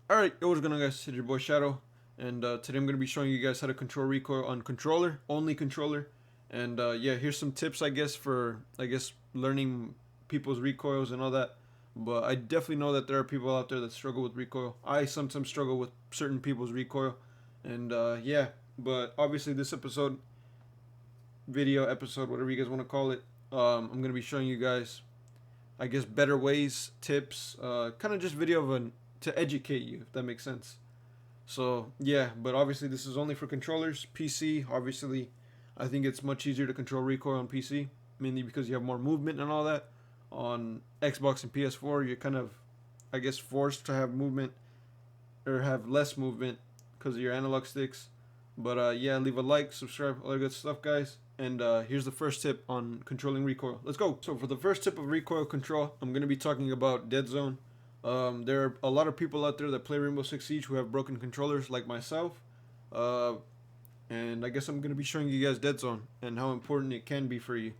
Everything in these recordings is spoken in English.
Alright, what's going on, guys? It's your boy Shadow, and today I'm going to be showing you guys how to control recoil on controller, only controller. And yeah, here's some tips, I guess, for, learning people's recoils and all that. But I definitely know that there are people out there that struggle with recoil. I sometimes struggle with certain people's recoil. And yeah, but obviously this episode, whatever you guys want to call it, I'm going to be showing you guys, I guess, better ways, tips, kind of just video of to educate you, if that makes sense. So yeah, but obviously this is only for controllers. PC, obviously, I think it's much easier to control recoil on PC, mainly because you have more movement and all that. On Xbox and PS4, you're kind of, I guess, forced to have movement or have less movement because of your analog sticks. But yeah, leave a like, subscribe, all that good stuff, guys. And here's the first tip on controlling recoil. Let's go. So for the first tip of recoil control, I'm going to be talking about dead zone. There are a lot of people out there that play Rainbow Six Siege who have broken controllers, like myself. Uh, and I guess I'm going to be showing you guys dead zone and how important it can be for you.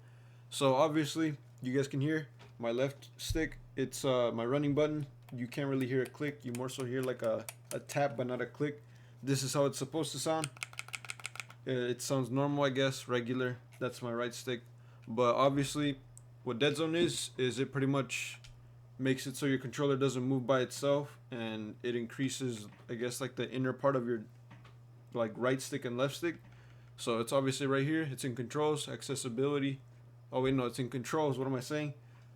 So obviously, you guys can hear my left stick. It's my running button. You can't really hear a click. You more so hear like a tap, but not a click. This is how it's supposed to sound. It sounds normal, I guess, regular. That's my right stick. But obviously, what dead zone is it pretty much makes it so your controller doesn't move by itself, and it increases, I guess, like the inner part of your like right stick and left stick. So it's obviously right here. It's in controls, accessibility. Oh wait, no, it's in controls. What am I saying?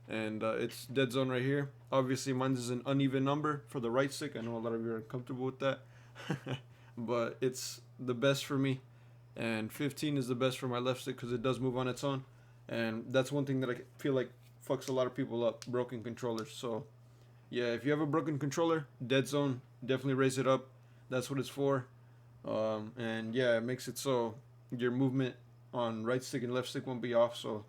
And it's dead zone right here. Obviously, mine is an uneven number for the right stick. I know a lot of you are comfortable with that, but it's the best for me. And 15 is the best for my left stick because it does move on its own. And that's one thing that I feel like fucks a lot of people up, broken controllers. So yeah, if you have a broken controller, dead zone, definitely raise it up. That's what it's for. And yeah, it makes it so your movement on right stick and left stick won't be off. So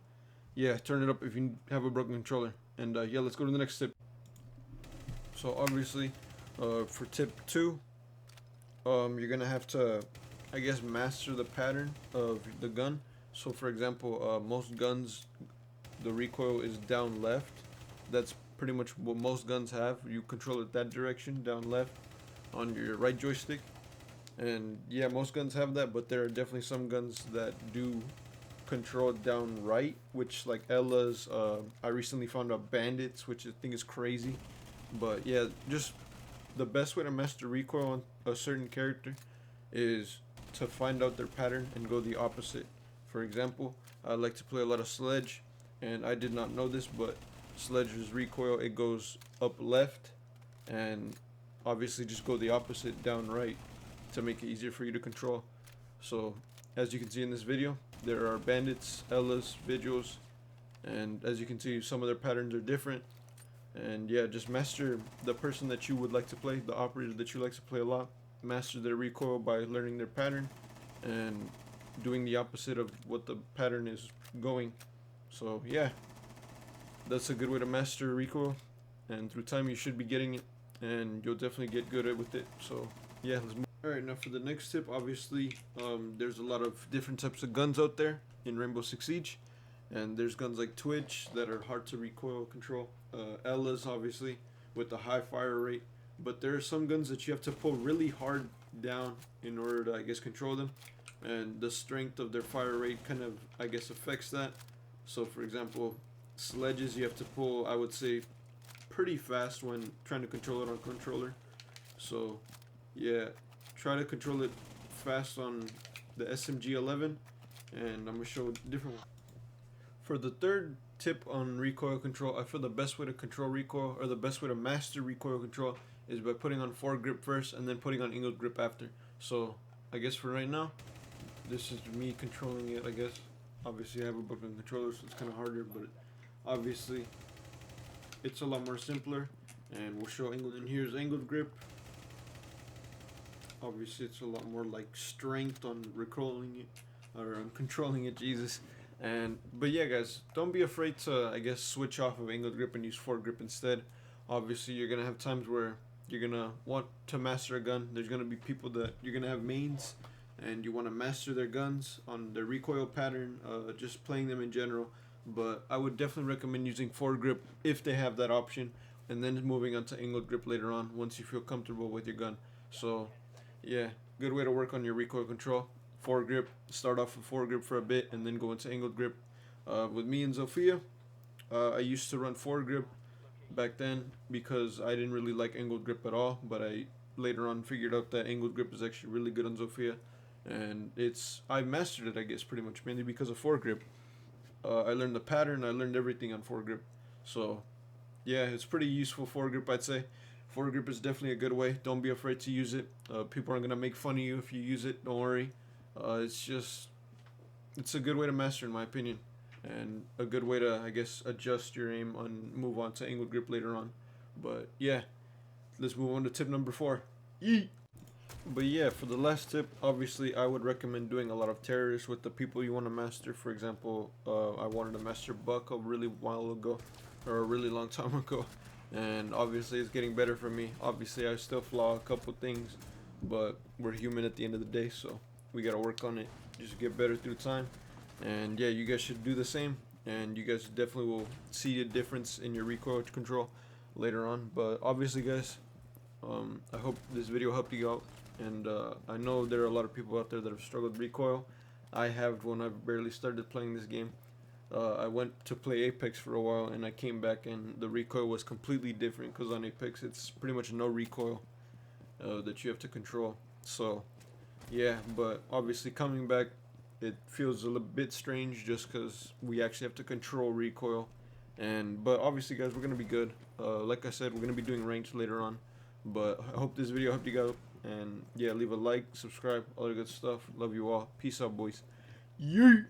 yeah, turn it up if you have a broken controller. And yeah, let's go to the next tip. So obviously, for tip 2, you're gonna have to, I guess, master the pattern of the gun. So for example, most guns, the recoil is down left. That's pretty much what most guns have. You control it that direction, down left, on your right joystick. And yeah, most guns have that, but there are definitely some guns that do control it down right, which like Ella's. I recently found out Bandits, which I think is crazy. But yeah, just the best way to master recoil on a certain character is to find out their pattern and go the opposite. For example, I like to play a lot of Sledge, and I did not know this, but Sledge's recoil, it goes up left, and obviously just go the opposite down right to make it easier for you to control. So as you can see in this video, there are Bandits, Ella's, Vigils, and as you can see, some of their patterns are different. And yeah, just master the person that you would like to play, the operator that you like to play a lot. Master their recoil by learning their pattern and doing the opposite of what the pattern is going. So yeah, that's a good way to master recoil, and through time you should be getting it, and you'll definitely get good at with it. So yeah, let's move. Alright, now for the next tip, obviously, there's a lot of different types of guns out there in Rainbow Six Siege, and there's guns like Twitch that are hard to recoil control. Ella's obviously with the high fire rate, but there are some guns that you have to pull really hard down in order to, I guess, control them, and the strength of their fire rate kind of, I guess, affects that. So for example, Sledges you have to pull, I would say, pretty fast when trying to control it on controller. So yeah, try to control it fast on the SMG 11, and I'm gonna show a different one. For the third tip on recoil control, I feel the best way to control recoil, or the best way to master recoil control, is by putting on foregrip first and then putting on angled grip after. So I guess for right now, this is me controlling it, I guess. Obviously I have a broken controller, so it's kind of harder, but obviously it's a lot more simpler. And we'll show angled, and here's angled grip. Obviously it's a lot more like strength on recoiling it, or on controlling it, Jesus. And but yeah, guys, don't be afraid to, I guess, switch off of angled grip and use foregrip instead. Obviously you're gonna have times where you're gonna want to master a gun. There's gonna be people that you're gonna have mains, and you want to master their guns on their recoil pattern, just playing them in general. But I would definitely recommend using foregrip if they have that option, and then moving on to angled grip later on once you feel comfortable with your gun. So yeah, good way to work on your recoil control. Foregrip, start off with foregrip for a bit and then go into angled grip. With me and Zofia, I used to run foregrip back then because I didn't really like angled grip at all, but I later on figured out that angled grip is actually really good on Zofia, and I mastered it, I guess, pretty much mainly because of foregrip. I learned the pattern, I learned everything on foregrip. So yeah, it's pretty useful foregrip, I'd say. Foregrip is definitely a good way. Don't be afraid to use it. People aren't gonna make fun of you if you use it. Don't worry. It's a good way to master, in my opinion, and a good way to, I guess, adjust your aim and move on to angled grip later on. But yeah, let's move on to tip number 4. Yeet. But yeah, for the last tip, obviously I would recommend doing a lot of terrors with the people you want to master. For example, I wanted to master Buck a really while ago, or a really long time ago, and obviously it's getting better for me. Obviously I still flaw a couple things, but we're human at the end of the day, so we gotta work on it. Just get better through time, and yeah, you guys should do the same, and you guys definitely will see a difference in your recoil control later on. But obviously, guys, I hope this video helped you out, and I know there are a lot of people out there that have struggled with recoil. I have when I barely started playing this game. I went to play Apex for a while, and I came back, and the recoil was completely different because on Apex it's pretty much no recoil that you have to control. So yeah, but obviously coming back, it feels a little bit strange just because we actually have to control recoil. But obviously, guys, we're gonna be good. Like I said, we're gonna be doing ranked later on. But I hope this video helped you out. And yeah, leave a like, subscribe, all the good stuff. Love you all. Peace out, boys. Yeet.